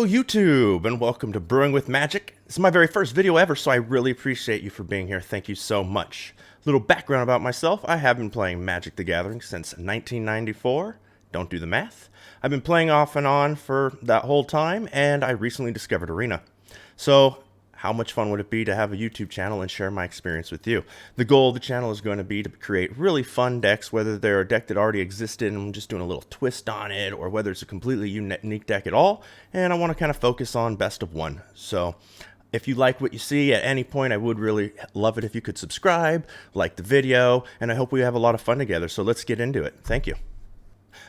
Hello YouTube and welcome to Brewing with Magic. This is my very first video ever, so I really appreciate you for being here. Thank you so much. Little background about myself. I have been playing Magic the Gathering since 1994. Don't do the math. I've been playing off and on for that whole time, and I recently discovered Arena. So how much fun would it be to have a YouTube channel and share my experience with you? The goal of the channel is going to be to create really fun decks, whether they're a deck that already existed and I'm just doing a little twist on it, or whether it's a completely unique deck at all, and I want to kind of focus on best of one. So if you like what you see at any point, I would really love it if you could subscribe, like the video, and I hope we have a lot of fun together. So let's get into it. Thank you.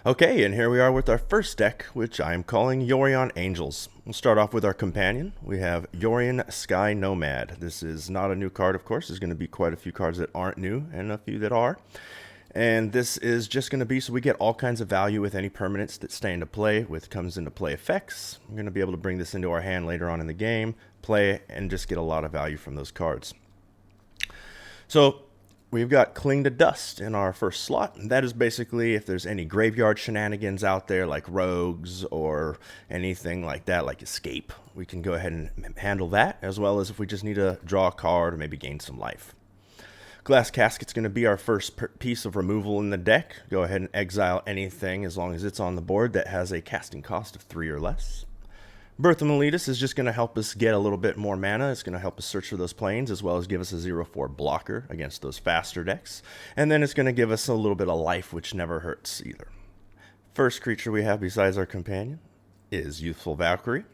Okay, and here we are with our first deck, which I'm calling Yorion Angels. We'll start off with our companion. We have Yorion Sky Nomad. This is not a new card, of course. There's going to be quite a few cards that aren't new and a few that are. And this is just going to be so we get all kinds of value with any permanents that stay into play with comes into play effects. We're going to be able to bring this into our hand later on in the game, play, and just get a lot of value from those cards. So we've got Cling to Dust in our first slot. And that is basically if there's any graveyard shenanigans out there like rogues or anything like that, like escape, we can go ahead and handle that, as well as if we just need to draw a card or maybe gain some life. Glass Casket's going to be our first piece of removal in the deck. Go ahead and exile anything as long as it's on the board that has a casting cost of 3 or less. Birth of Meletus is just going to help us get a little bit more mana. It's going to help us search for those planes, as well as give us a 0/4 blocker against those faster decks. And then it's going to give us a little bit of life, which never hurts either. First creature we have besides our companion is Youthful Valkyrie.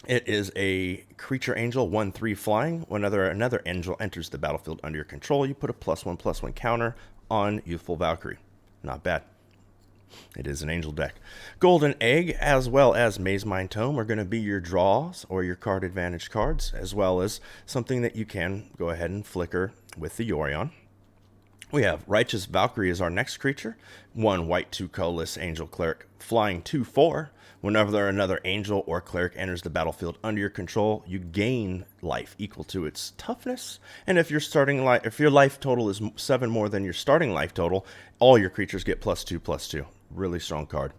It is a creature angel, 1/3 flying. Whenever another angel enters the battlefield under your control, you put a +1/+1 counter on Youthful Valkyrie. Not bad. It is an angel deck. Golden Egg as well as Maze Mind Tome are going to be your draws or your card advantage cards, as well as something that you can go ahead and flicker with the Yorion. We have Righteous Valkyrie as our next creature. 1 white, 2 colorless angel cleric, flying 2/4. Whenever another angel or cleric enters the battlefield under your control, you gain life equal to its toughness. And if your life total is 7 more than your starting life total, all your creatures get +2/+2. Really strong card.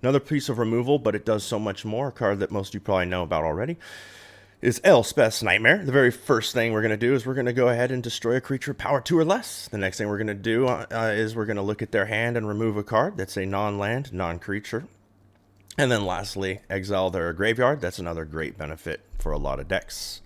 Another piece of removal, but it does so much more, a card that most of you probably know about already, is Elspeth's Nightmare. The very first thing we're going to do is we're going to go ahead and destroy a creature power 2 or less. The next thing we're going to do is we're going to look at their hand and remove a card that's a non-land, non-creature. And then lastly, exile their graveyard. That's another great benefit for a lot of decks.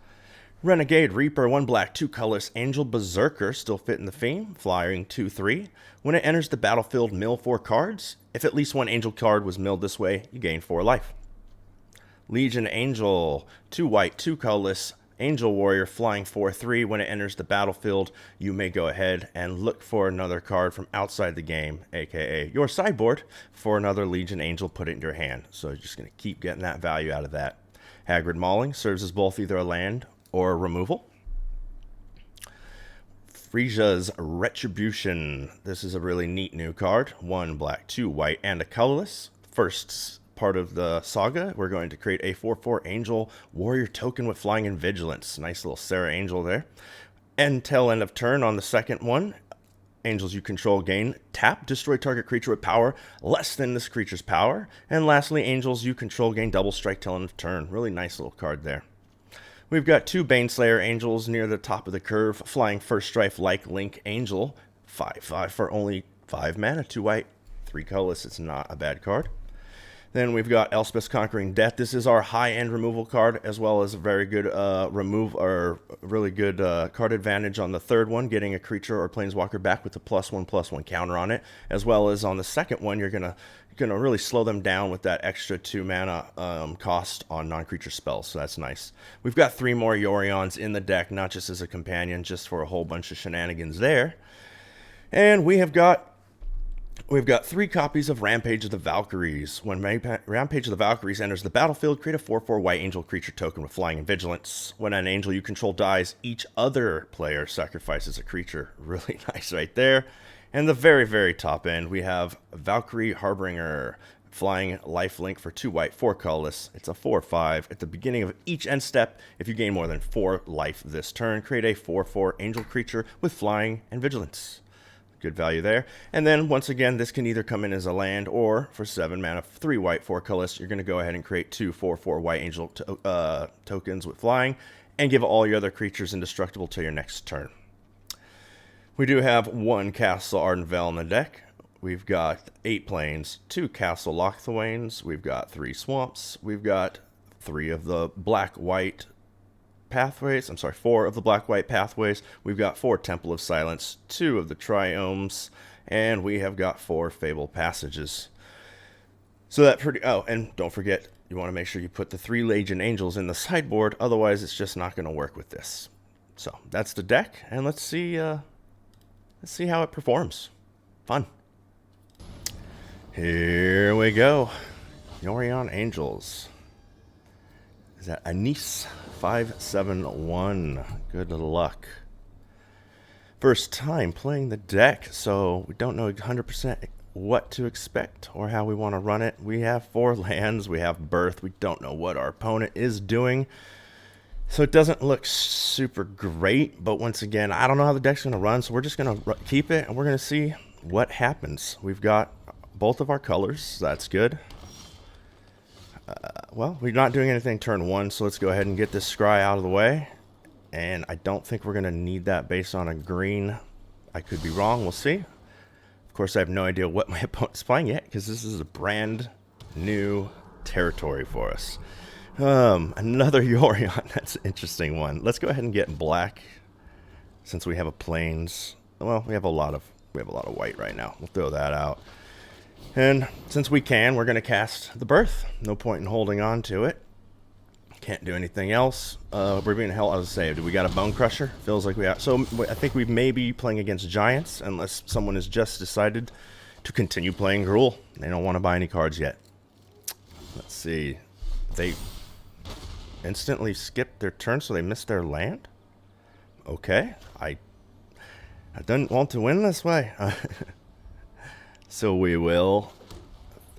Renegade Reaper, 1 black, 2 colorless angel berserker, still fit in the theme, flying 2/3. When it enters the battlefield, mill 4 cards. If at least one angel card was milled this way, you gain 4 life. Legion Angel, 2 white, 2 colorless angel warrior, flying 4/3. When it enters the battlefield, you may go ahead and look for another card from outside the game, aka your sideboard, for another Legion Angel, put it in your hand. So you're just going to keep getting that value out of that. Haggard Mauling serves as both either a land or removal. Frisia's Retribution. This is a really neat new card. 1 black, 2 white, and a colorless. First part of the saga, we're going to create a 4/4 angel warrior token with flying and vigilance. Nice little Sarah Angel there. Until end of turn on the second one, angels you control gain tap, destroy target creature with power less than this creature's power. And lastly, angels you control gain double strike till end of turn. Really nice little card there. We've got 2 Baneslayer Angels near the top of the curve, flying First Strife like Link Angel, 5/5 for only 5 mana, 2 white, 3 colorless. It's not a bad card. Then we've got Elspeth's Conquering Death. This is our high-end removal card, as well as a very good really good card advantage on the third one, getting a creature or planeswalker back with a +1/+1 counter on it, as well as on the second one, you're gonna really slow them down with that extra 2 mana cost on non-creature spells. So that's nice. We've got 3 more Yorions in the deck, not just as a companion, just for a whole bunch of shenanigans there. And we've got 3 copies of Rampage of the Valkyries. When Rampage of the Valkyries enters the battlefield, create a 4/4 white angel creature token with flying and vigilance. When an angel you control dies, each other player sacrifices a creature. Really nice right there. And the very, very top end, we have Valkyrie Harbinger, flying lifelink for 2 white, 4 colorless. It's a 4/5. At the beginning of each end step, if you gain more than 4 life this turn, create a 4/4 angel creature with flying and vigilance. good value there. And then, once again, this can either come in as a land, or for 7 mana, 3 white, 4 colorless, you're going to go ahead and create 2 4/4 white angel tokens with flying, and give all your other creatures indestructible till your next turn. We do have 1 Castle Ardenvale in the deck. We've got 8 plains, 2 Castle Locthwains, we've got 3 swamps, we've got 3 of the black-white pathways, 4 of the black-white pathways, we've got 4 Temple of Silence, 2 of the Triomes, and we have got 4 Fable Passages. So that and don't forget, you want to make sure you put the 3 Legion Angels in the sideboard, otherwise it's just not going to work with this. So that's the deck, and let's see how it performs. Fun. Here we go. Yorion Angels. Is that Anis 571? Good luck. First time playing the deck, so we don't know 100% what to expect or how we want to run it. We have 4 lands, we have Birth, we don't know what our opponent is doing. So it doesn't look super great, but once again, I don't know how the deck's going to run, so we're just going to keep it, and we're going to see what happens. We've got both of our colors, so that's good. Well, we're not doing anything turn 1, so let's go ahead and get this scry out of the way. And I don't think we're going to need that based on a green. I could be wrong, we'll see. Of course, I have no idea what my opponent's playing yet, because this is a brand new territory for us. Another Yorion. That's an interesting one. Let's go ahead and get black, since we have a plains. Well, we have a lot of white right now. We'll throw that out. And since we can, we're going to cast the Birth. No point in holding on to it. Can't do anything else. We're being hell. I was say, do we got a Bone Crusher? Feels like we have. So I think we may be playing against Giants, unless someone has just decided to continue playing Gruul. They don't want to buy any cards yet. Let's see. They instantly skipped their turn, so they missed their land? Okay. I didn't want to win this way. So we will...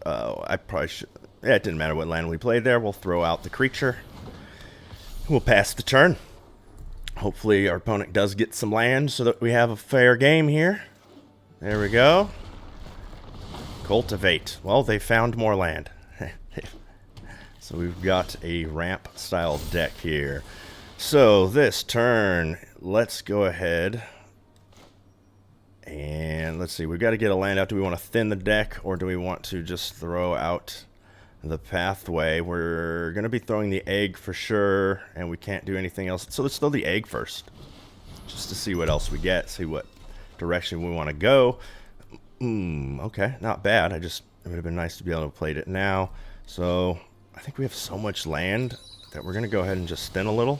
I probably should... Yeah, it didn't matter what land we played there. We'll throw out the creature. We'll pass the turn. Hopefully our opponent does get some land so that we have a fair game here. There we go. Cultivate. Well, they found more land. So we've got a ramp style deck here. So this turn, let's go ahead and let's see. We've got to get a land out. Do we want to thin the deck, or do we want to just throw out the pathway? We're going to be throwing the egg for sure, and we can't do anything else. So let's throw the egg first, just to see what else we get, see what direction we want to go. Okay, not bad. It would have been nice to be able to play it now. So I think we have so much land that we're going to go ahead and just thin a little.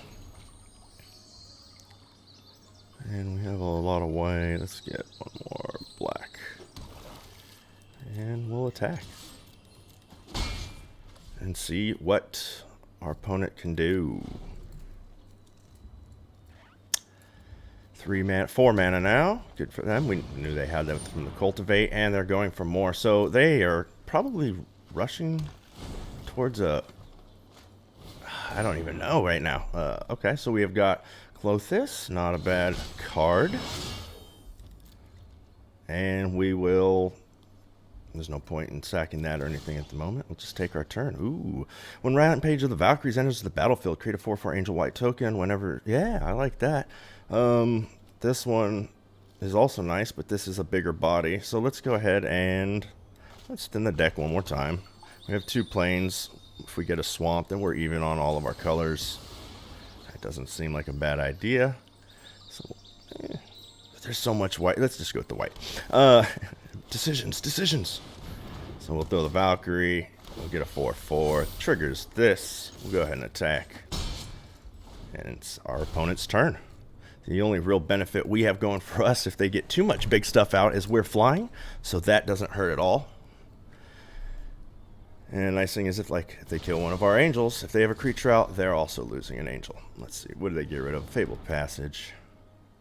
And we have a lot of white. Let's get one more black. And we'll attack. And see what our opponent can do. 4 mana now. Good for them. We knew they had them from the Cultivate, and they're going for more. So they are probably rushing towards a... I don't even know right now. Okay, so we have got Clothis. Not a bad card. And we will... There's no point in sacking that or anything at the moment. We'll just take our turn. Ooh. When Rampage of the Valkyries enters the battlefield, create a 4/4 Angel White token whenever... Yeah, I like that. This one is also nice, but this is a bigger body. So let's go ahead and let's thin the deck one more time. We have 2 plains. If we get a swamp, then we're even on all of our colors. That doesn't seem like a bad idea. So, there's so much white. Let's just go with the white. Decisions. So we'll throw the Valkyrie. We'll get a 4/4. Triggers this. We'll go ahead and attack. And it's our opponent's turn. The only real benefit we have going for us if they get too much big stuff out is we're flying. So that doesn't hurt at all. And the nice thing is if they kill one of our angels, if they have a creature out, they're also losing an angel. Let's see. What did they get rid of? Fabled Passage.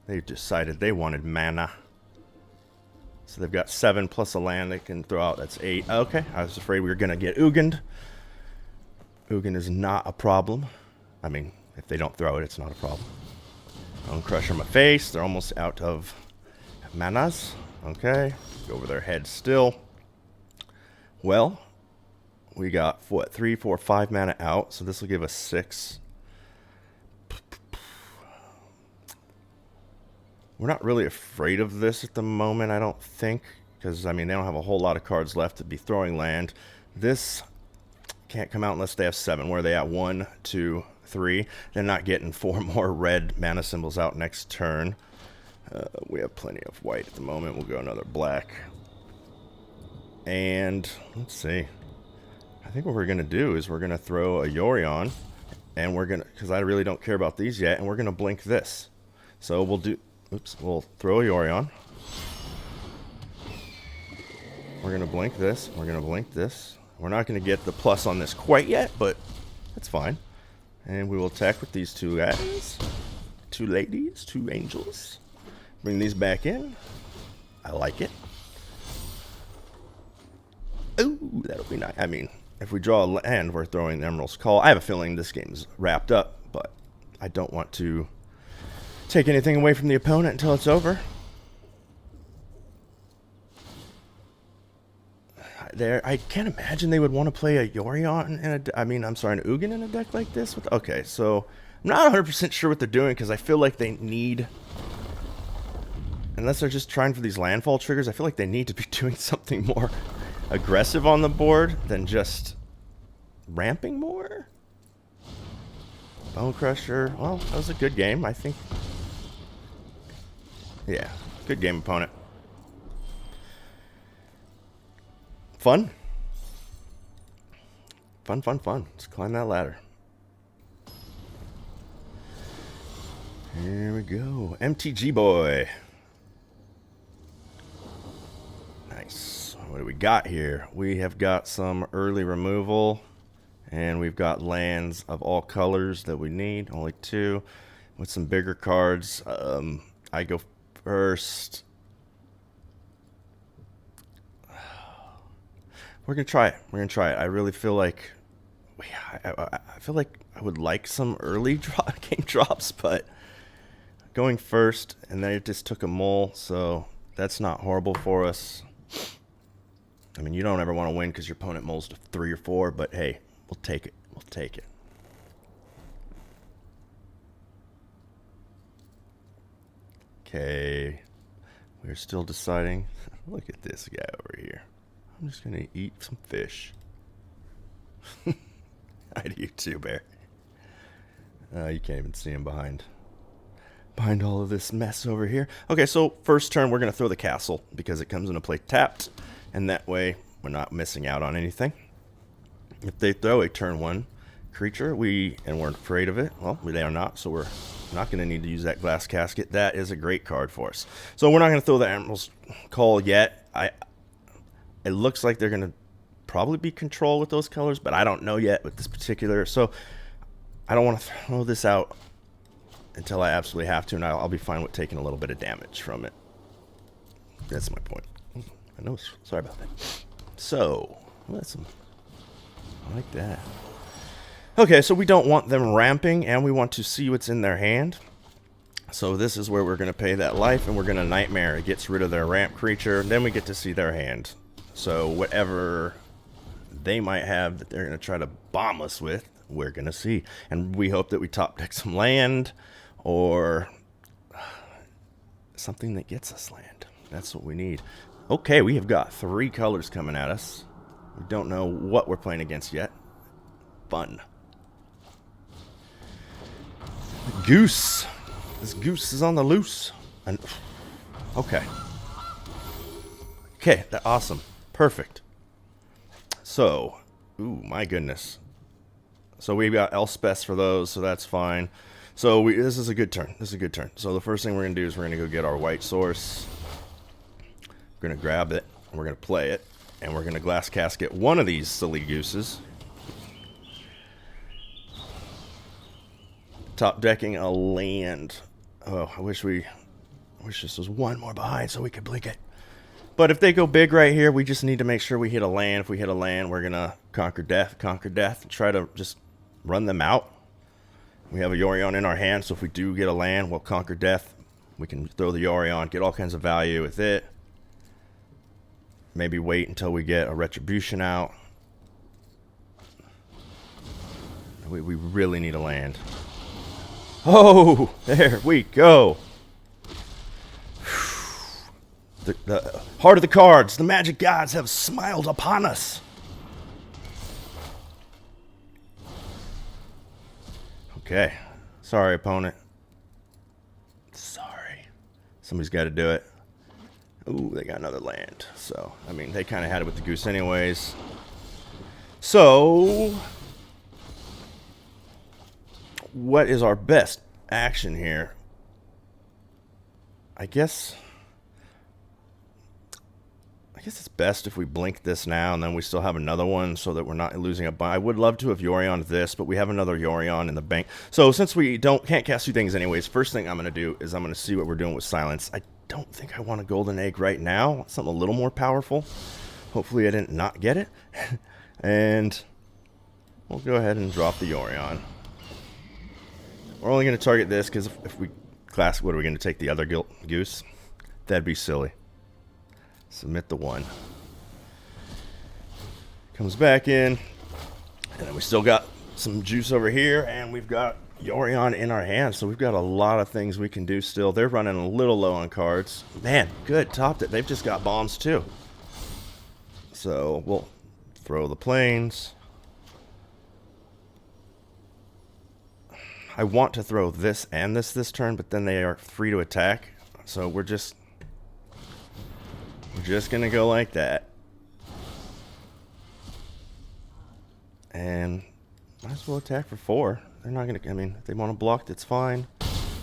They decided they wanted mana. So they've got 7 plus a land they can throw out. That's 8. Okay, I was afraid we were going to get Ugin. Ugin is not a problem. I mean, if they don't throw it, it's not a problem. Bone Crusher my face. They're almost out of manas. Okay, go over their head still. Well, we got, what, 3, 4, 5 mana out, so this will give us 6. We're not really afraid of this at the moment, I don't think, because, I mean, they don't have a whole lot of cards left to be throwing land. This can't come out unless they have 7. Where are they at? 1, 2, 3. They're not getting 4 more red mana symbols out next turn. We have plenty of white at the moment. We'll go another black. And, let's see. I think what we're going to do is we're going to throw a Yorion, and we're going to, because I really don't care about these yet, and we're going to blink this. So we'll do, oops, we'll throw a Yorion. We're going to blink this. We're going to blink this. We're not going to get the plus on this quite yet, but that's fine. And we will attack with these 2 guys. 2 ladies, 2 angels. Bring these back in. I like it. Ooh, that'll be nice. I mean, if we draw a land, we're throwing the Emerald's Call. I have a feeling this game's wrapped up, but I don't want to take anything away from the opponent until it's over. I can't imagine they would want to play a Yorion in a, I mean, I'm sorry, an Ugin in a deck like this. Okay, so I'm not 100% sure what they're doing because I feel like they need, unless they're just trying for these landfall triggers, I feel like they need to be doing something more aggressive on the board than just ramping more. Bone Crusher, well, that was a good game, I think. Yeah, good game, opponent. Fun. Fun, fun, fun. Let's climb that ladder. Here we go. MTG boy. Nice. What do we got here? We have got some early removal. And we've got lands of all colors that we need. Only 2. With some bigger cards. I go first. We're going to try it. We're going to try it. I really feel like, I feel like I would like some early game drops, but going first, and they just took a mole, so that's not horrible for us. I mean, you don't ever want to win because your opponent moles to 3 or 4, but hey, we'll take it. We'll take it. Okay. We're still deciding. Look at this guy over here. I'm just going to eat some fish. I do too, Bear. You can't even see him behind all of this mess over here. Okay, so first turn we're going to throw the castle because it comes into play tapped, and that way we're not missing out on anything. If they throw a turn 1 creature and we're afraid of it, well, they are not, so we're not going to need to use that glass casket. That is a great card for us. So we're not going to throw the Emerald's Call yet. It looks like they're going to probably be control with those colors, but I don't know yet with this particular. So I don't want to throw this out until I absolutely have to, and I'll be fine with taking a little bit of damage from it. That's my point. I know. Sorry about that. So, that's some. I like that. Okay, so we don't want them ramping, and we want to see what's in their hand. So this is where we're going to pay that life, and we're going to Nightmare. It gets rid of their ramp creature, and then we get to see their hand. So whatever they might have that they're going to try to bomb us with, we're going to see. And we hope that we top deck some land or something that gets us land. That's what we need. Okay, we have got 3 colors coming at us. We don't know what we're playing against yet. Fun. Goose. This goose is on the loose. And okay. Okay, that's awesome. Perfect. So, ooh, my goodness. So we've got Elspeth for those, so that's fine. So this is a good turn. This is a good turn. So the first thing we're going to do is we're going to go get our white source. We're going to grab it, and we're going to play it, and we're going to glass casket one of these silly gooses. Top decking a land. Oh, I wish this was one more behind so we could blink it. But if they go big right here, we just need to make sure we hit a land. If we hit a land, we're going to conquer death, and try to just run them out. We have a Yorion in our hand, so if we do get a land, we'll conquer death. We can throw the Yorion, get all kinds of value with it. Maybe wait until we get a retribution out. We really need a land. Oh, there we go. The heart of the cards. The magic gods have smiled upon us. Okay. Sorry, opponent. Sorry. Somebody's got to do it. Ooh, they got another land. So, I mean, they kind of had it with the goose anyways. So, what is our best action here? I guess it's best if we blink this now and then we still have another one so that we're not losing a bunch. I would love to have Yorion this, but we have another Yorion in the bank. So since we can't cast two things anyways, first thing I'm going to do is I'm going to see what we're doing with silence. I don't think I want a golden egg right now. Something a little more powerful. Hopefully I didn't not get it. And we'll go ahead and drop the Yorion. We're only going to target this because if we class, what are we going to take the other goose? That'd be silly. Submit the one. Comes back in. And then we still got some juice over here. And we've got Yorion in our hand. So we've got a lot of things we can do still. They're running a little low on cards. Man, good. Topped it. They've just got bombs too. So we'll throw the planes. I want to throw this and this turn. But then they are free to attack. So we're just gonna go like that. And might as well attack for 4. They're not gonna, I mean, if they want to block, it's fine.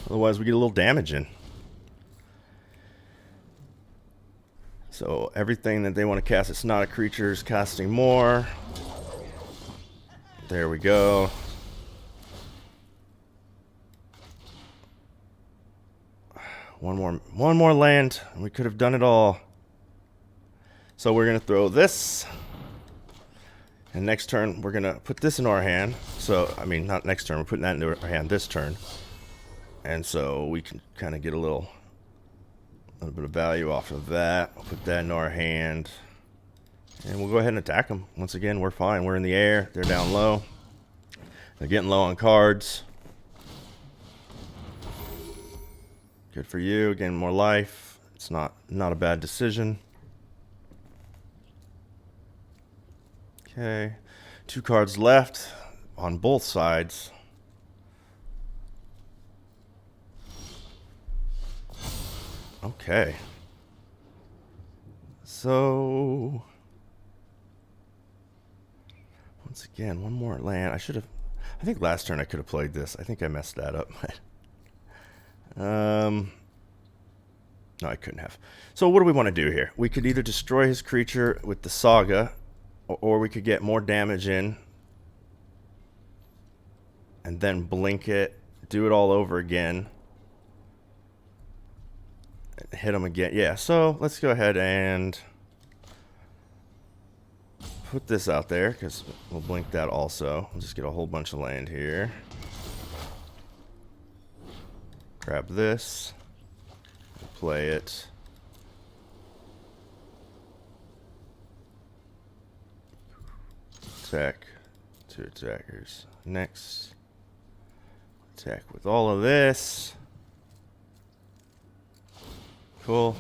Otherwise we get a little damage in. So everything that they want to cast, it's not a creature, is casting more. There we go. One more land, and we could have done it all. So we're going to throw this. And next turn, we're going to put this in our hand. So, I mean, not next turn. We're putting that into our hand this turn. And so we can kind of get a little bit of value off of that. We'll put that in our hand. And we'll go ahead and attack them. Once again, we're fine. We're in the air. They're down low. They're getting low on cards. Good for you. Getting more life. It's not a bad decision. Okay, 2 cards left on both sides. Okay. So, once again, one more land. I think last turn I could have played this. I think I messed that up. No, I couldn't have. So what do we want to do here? We could either destroy his creature with the Saga, or we could get more damage in and then blink it, do it all over again, hit him again. Yeah, so let's go ahead and put this out there because we'll blink that also. We'll just get a whole bunch of land here. Grab this, play it. Attack 2 attackers. Next, attack with all of this. Cool.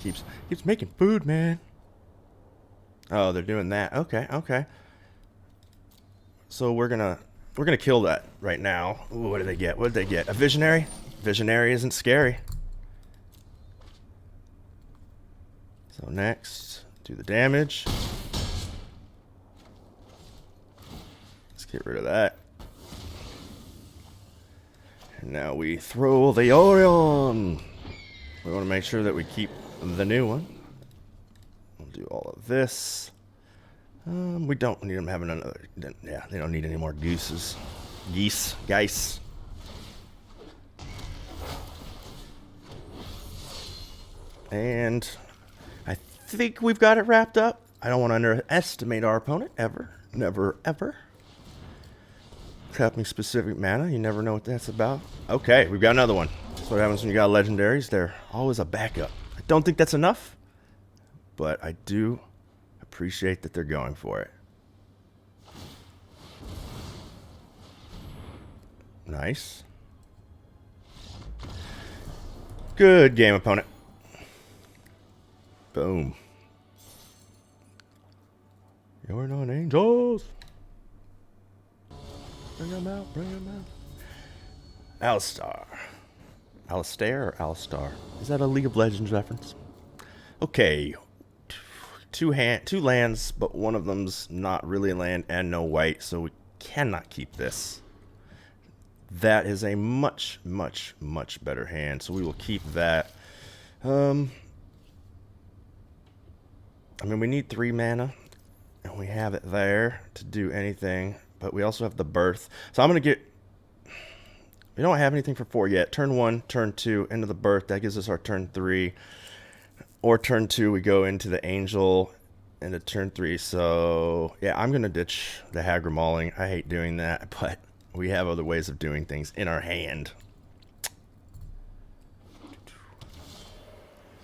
Keeps making food, man. Oh, they're doing that. Okay, okay. So we're gonna kill that right now. Ooh, what did they get? What did they get? A visionary? Visionary isn't scary. So next, do the damage. Get rid of that. And now we throw the Yorion. We want to make sure that we keep the new one. We'll do all of this. We don't need them having another. Yeah, they don't need any more gooses. Geese. And I think we've got it wrapped up. I don't want to underestimate our opponent ever. Never, ever. Tapping specific mana, you never know what that's about. Okay, we've got another one. That's what happens when you got legendaries. They're always a backup. I don't think that's enough, but I do appreciate that they're going for it. Nice. Good game, opponent. Boom. Yorion Angels. Bring them out, bring them out. Alistar. Alistair or Alistar? Is that a League of Legends reference? Okay. Two lands, but one of them's not really a land and no white, so we cannot keep this. That is a much, much, much better hand, so we will keep that. I mean, we need 3 mana, and we have it there to do anything, but we also have the birth. So I'm going to get... We don't have anything for 4 yet. Turn 1, turn 2, into the birth. That gives us our turn 3. Or turn 2, we go into the angel into turn 3. So, yeah, I'm going to ditch the Hagra Mauling. I hate doing that, but we have other ways of doing things in our hand.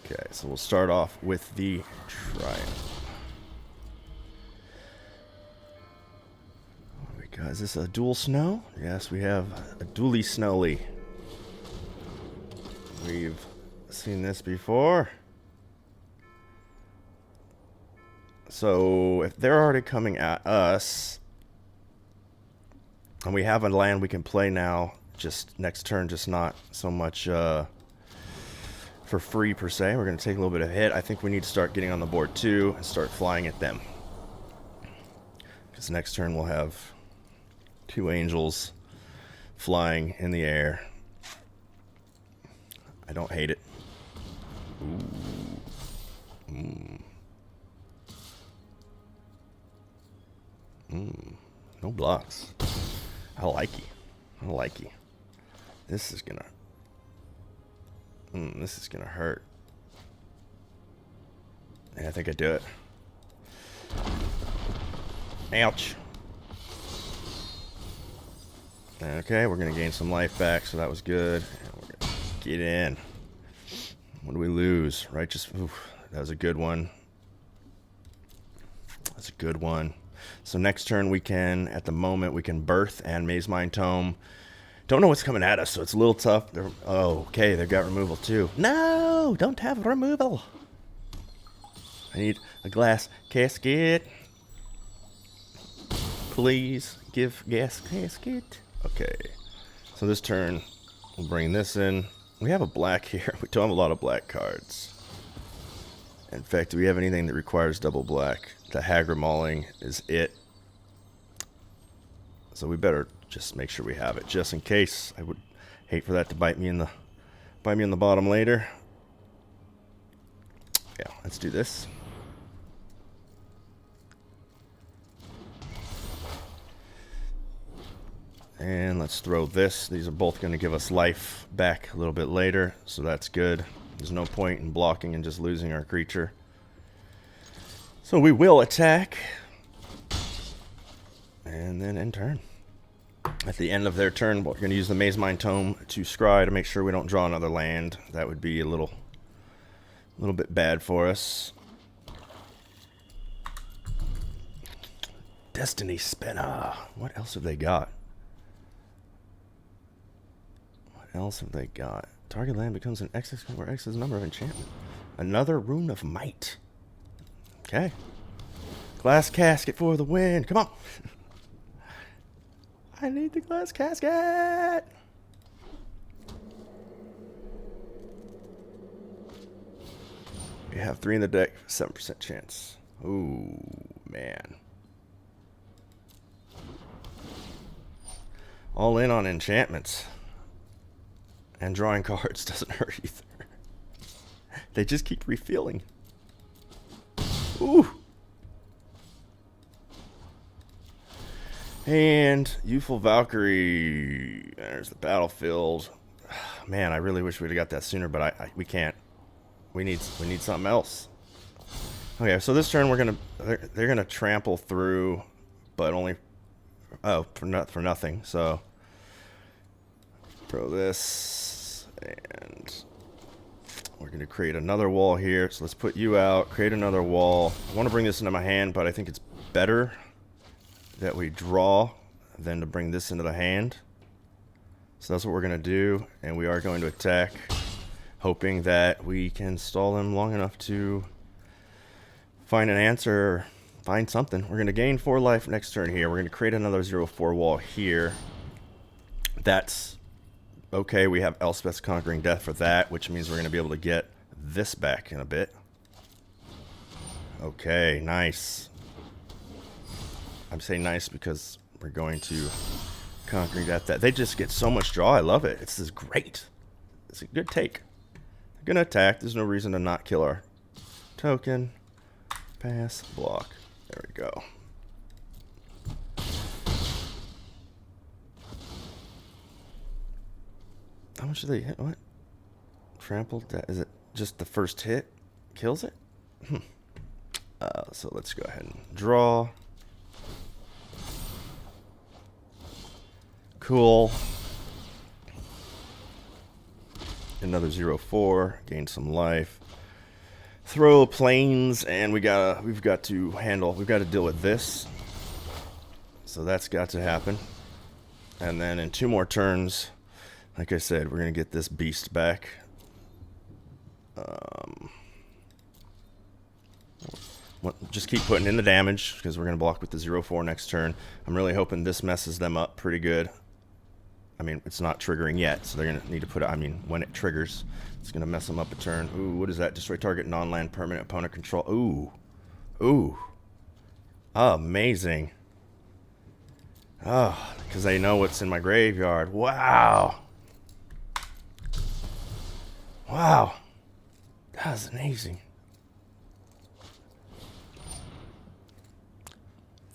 Okay, so we'll start off with the Triumph. Is this a dual snow? Yes, we have a dually snowly. We've seen this before. So if they're already coming at us, and we have a land we can play now, just next turn, just not so much for free per se. We're going to take a little bit of hit. I think we need to start getting on the board too and start flying at them. Because next turn we'll have 2 angels flying in the air. I don't hate it. Ooh. No blocks. I like you. I like you. This is gonna... this is gonna hurt. Yeah, I think I do it. Ouch. Okay, we're going to gain some life back, so that was good. And we're going to get in. What do we lose? Righteous... Oof, that was a good one. That's a good one. So next turn we can, at the moment, we can Birth and Maze Mind Tome. Don't know what's coming at us, so it's a little tough. Oh, okay, they've got removal too. No! Don't have removal! I need a glass casket. Please give gas casket. Okay, so this turn, we'll bring this in. We have a black here. We don't have a lot of black cards. In fact, do we have anything that requires double black? The Hagra Mauling is it. So we better just make sure we have it, just in case. I would hate for that to bite me in the bottom later. Yeah, let's do this. And let's throw this. These are both going to give us life back a little bit later, so that's good. There's no point in blocking and just losing our creature. So we will attack. And then end turn. At the end of their turn, we're going to use the Maze Mind Tome to scry to make sure we don't draw another land. That would be a little bit bad for us. Destiny Spinner. What else have they got? Else have they got? Target land becomes an X where X is the number of enchantment. Another Rune of Might. Okay. Glass casket for the win. Come on. I need the glass casket. We have 3 in the deck, 7% chance. Ooh, man. All in on enchantments. And drawing cards doesn't hurt either. They just keep refilling. Ooh. And Youthful Valkyrie. There's the battlefield. Man, I really wish we'd have got that sooner, but we can't. We need something else. Okay, so this turn they're gonna trample through, but only for nothing. So throw this. And We're going to create another wall here. So let's put you out, create another wall. I want to bring this into my hand, but I think it's better that we draw than to bring this into the hand. So that's what we're going to do, and we are going to attack, hoping that we can stall him long enough to find an answer, or find something. We're going to gain 4 life next turn here. We're going to create another 0/4 wall here. That's okay. We have Elspeth's Conquering Death for that, which means we're going to be able to get this back in a bit. Okay, nice. I'm saying nice because we're going to Conquering Death that. They just get so much draw. I love it. This is great. It's a good take. They're going to attack. There's no reason to not kill our token. Pass, block. There we go. How much do they hit? What? Trampled? Is it just the first hit kills it? So let's go ahead and draw. Cool. Another 0/4. Gain some life. Throw planes, and we've got to deal with this. So that's got to happen. And then in 2 more turns, like I said, we're going to get this beast back. Just keep putting in the damage, because we're going to block with the 0/4 next turn. I'm really hoping this messes them up pretty good. I mean, it's not triggering yet, so they're going to need to put it, I mean, when it triggers, it's going to mess them up a turn. Ooh, what is that? Destroy target non-land permanent opponent control. Ooh. Ooh. Amazing. Oh, because they know what's in my graveyard. Wow. Wow. That was amazing.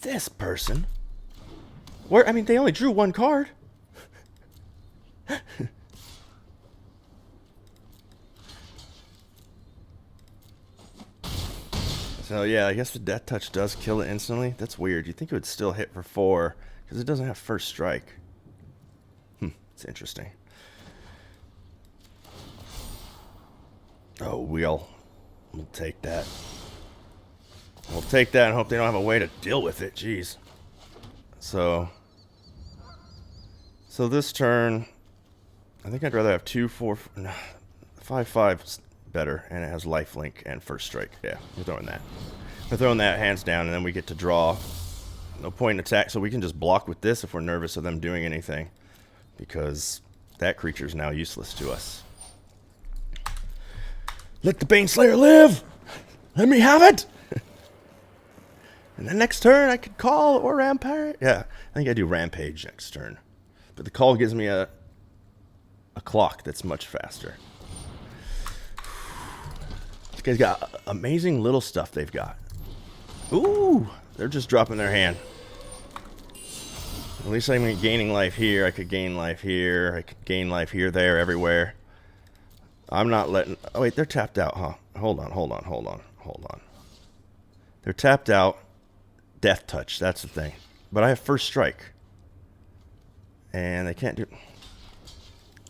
This person. Where, I mean, they only drew 1 card. So yeah, I guess the Death Touch does kill it instantly. That's weird. You'd think it would still hit for 4 because it doesn't have first strike. It's interesting. Oh, we'll take that. We'll take that and hope they don't have a way to deal with it. Jeez. So this turn, I think I'd rather have 2, 4, 5, 5 better, and it has lifelink and first strike. Yeah, we're throwing that. We're throwing that hands down, and then we get to draw. No point in attack, so we can just block with this if we're nervous of them doing anything, because that creature is now useless to us. Let the Baneslayer live! Let me have it! And then next turn I could call or rampage. Yeah, I think I do rampage next turn. But the call gives me a clock that's much faster. These guys got amazing little stuff they've got. Ooh, they're just dropping their hand. At least I'm gaining life here. I could gain life here. I could gain life here, there, everywhere. I'm not letting... Oh, wait, they're tapped out, huh? Hold on. They're tapped out. Death Touch, that's the thing. But I have first strike. And they can't do...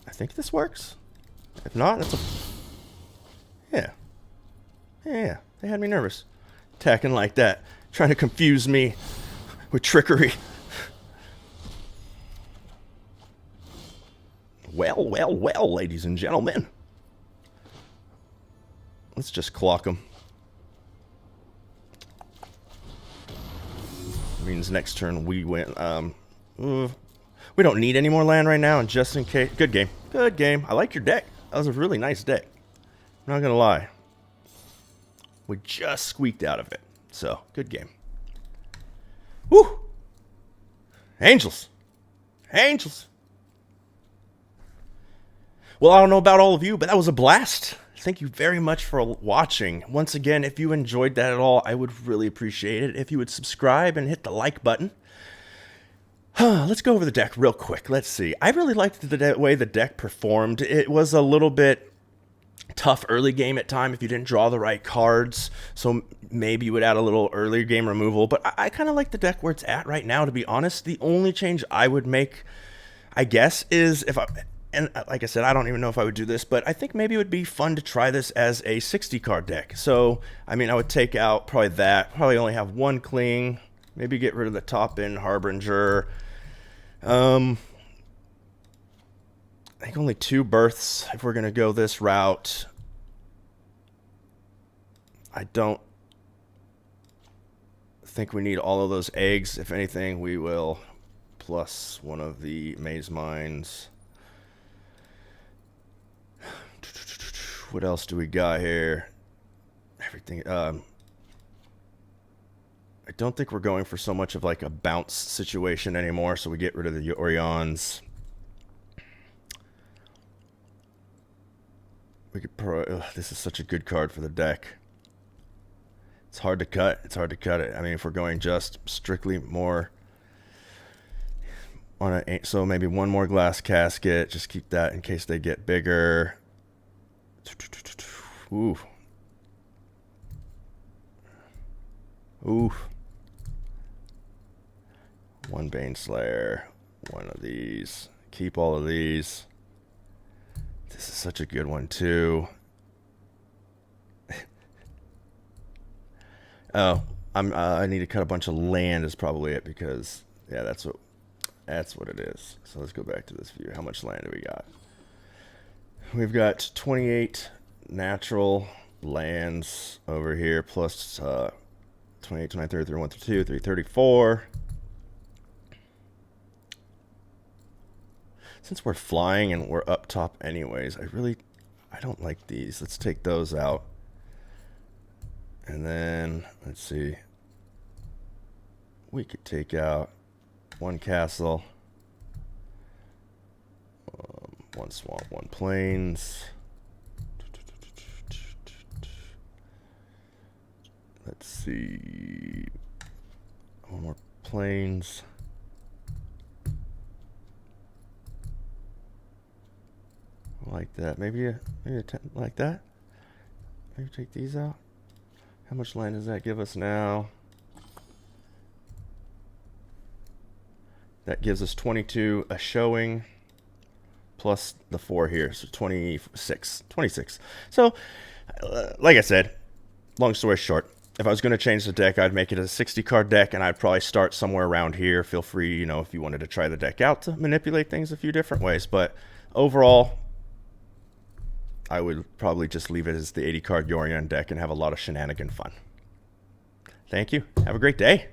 I think this works. If not, that's a... Yeah. Yeah, they had me nervous. Attacking like that. Trying to confuse me with trickery. Well, ladies and gentlemen. Let's just clock them. Means next turn we win. We don't need any more land right now, and just in case... Good game. Good game. I like your deck. That was a really nice deck. I'm not going to lie. We just squeaked out of it. So, good game. Woo! Angels. Angels. Well, I don't know about all of you, but that was a blast. Thank you very much for watching. Once again, if you enjoyed that at all, I would really appreciate it if you would subscribe and hit the like button. Let's go over the deck real quick. Let's see. I really liked the way the deck performed. It was a little bit tough early game at time if you didn't draw the right cards, so maybe you would add a little earlier game removal, but I kind of like the deck where it's at right now, to be honest. The only change I would make, I guess, is if I... and like I said, I don't even know if I would do this, but I think maybe it would be fun to try this as a 60 card deck. So, I mean, I would take out probably that, probably only have one Cling, maybe get rid of the top end Harbinger. I think only 2 Births if we're going to go this route. I don't think we need all of those eggs. If anything, we will plus one of the Maze Mines. What else do we got here? Everything. I don't think we're going for so much of like a bounce situation anymore, so we get rid of the Yorions. We could this is such a good card for the deck. It's hard to cut. It's hard to cut it. I mean, if we're going just strictly more on a, so maybe one more glass casket. Just keep that in case they get bigger. Ooh. Ooh. One Baneslayer. One of these. Keep all of these. This is such a good one too. Oh, I need to cut a bunch of land is probably it, because yeah, that's what it is. So let's go back to this view. How much land do we got? We've got 28 natural lands over here, plus 28, 29, 30, 31, 32, 334. Since we're flying and we're up top anyways, I don't like these. Let's take those out. And then, let's see. We could take out one castle, one swamp, one plains. Let's see. One more plains. Like that. Maybe a like that. Maybe take these out. How much land does that give us now? That gives us 22 a showing, plus the 4 here, so 26. So, like I said, long story short, if I was going to change the deck, I'd make it a 60 card deck, and I'd probably start somewhere around here. Feel free, if you wanted to try the deck out, to manipulate things a few different ways. But overall, I would probably just leave it as the 80 card Yorion deck and have a lot of shenanigan fun. Thank you. Have a great day.